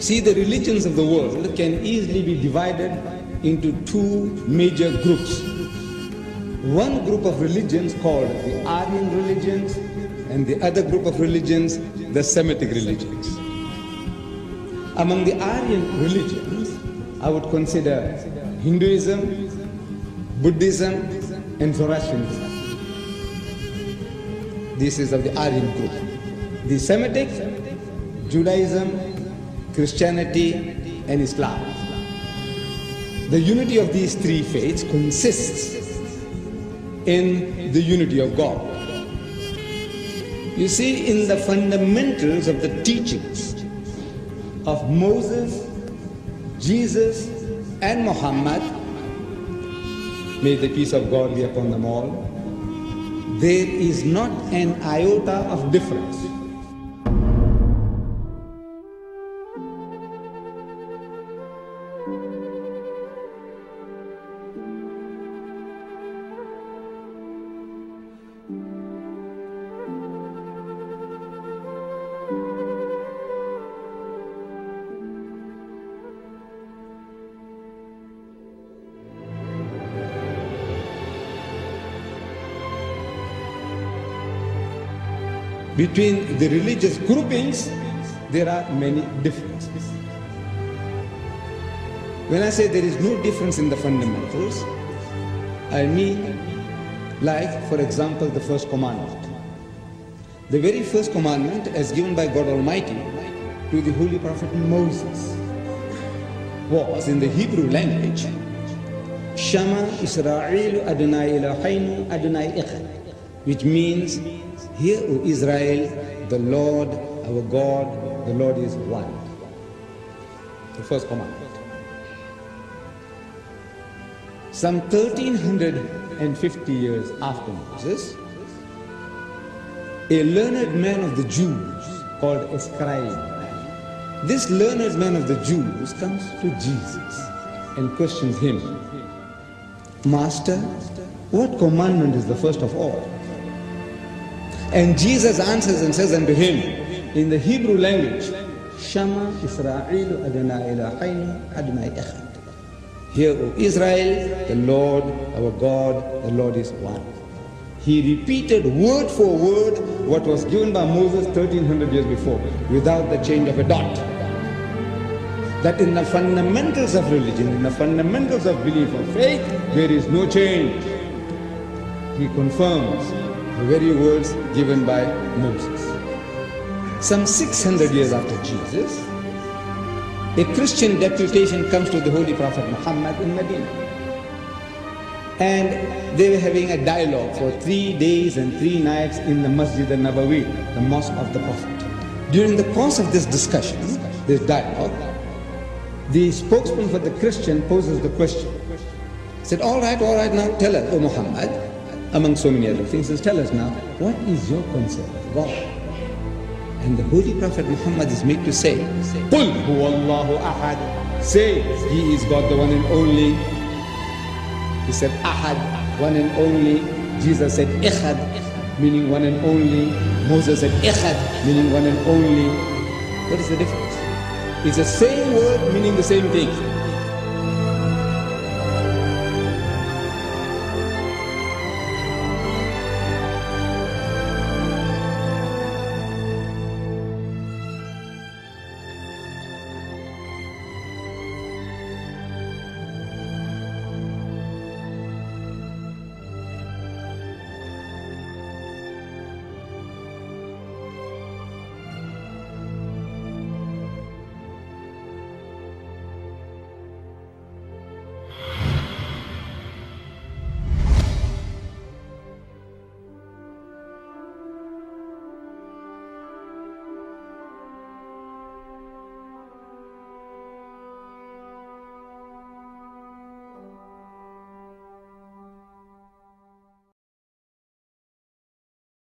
See, the religions of the world can easily be divided into two major groups. One group of religions called the Aryan religions, and the other group of religions, the Semitic religions. Among the Aryan religions, I would consider Hinduism, Buddhism, and Zoroastrianism. This is of the Aryan group. The Semitic, Judaism, Christianity, and Islam. The unity of these three faiths consists in the unity of God. You see, in the fundamentals of the teachings of Moses, Jesus, and Muhammad, may the peace of God be upon them all, there is not an iota of difference. Between the religious groupings, there are many differences. When I say there is no difference in the fundamentals, I mean, like, for example, the first commandment. The very first commandment, as given by God Almighty to the Holy Prophet Moses, was in the Hebrew language, Shama Israel Adonai Eloheinu Adonai Echad, which means, hear, O Israel, the Lord, our God, the Lord is one. The first commandment. Some 1350 years after Moses, a learned man of the Jews called a scribe. This learned man of the Jews comes to Jesus and questions him, Master, what commandment is the first of all? And Jesus answers and says unto him in the Hebrew language, Shama Israel Adonai Eloheinu Adonai Echad. Hear, O Israel, the Lord, our God, the Lord is one. He repeated word for word what was given by Moses 1300 years before, without the change of a dot. That in the fundamentals of religion, in the fundamentals of belief of faith, there is no change. He confirms the very words given by Moses. Some 600 years after Jesus, a Christian deputation comes to the Holy Prophet Muhammad in Medina. And they were having a dialogue for 3 days and 3 nights in the Masjid al-Nabawi, the mosque of the Prophet. During the course of this discussion, this dialogue, the spokesman for the Christian poses the question. He said, all right, now tell us, O Muhammad, among so many other things, tell us now, what is your concept of God? And the Holy Prophet Muhammad is made to say, Qul huwallahu ahad. Say, He is God, the one and only. He said, Ahad, one and only. Jesus said, Echad, meaning one and only. Moses said, Echad, meaning one and only. What is the difference? It's the same word meaning the same thing.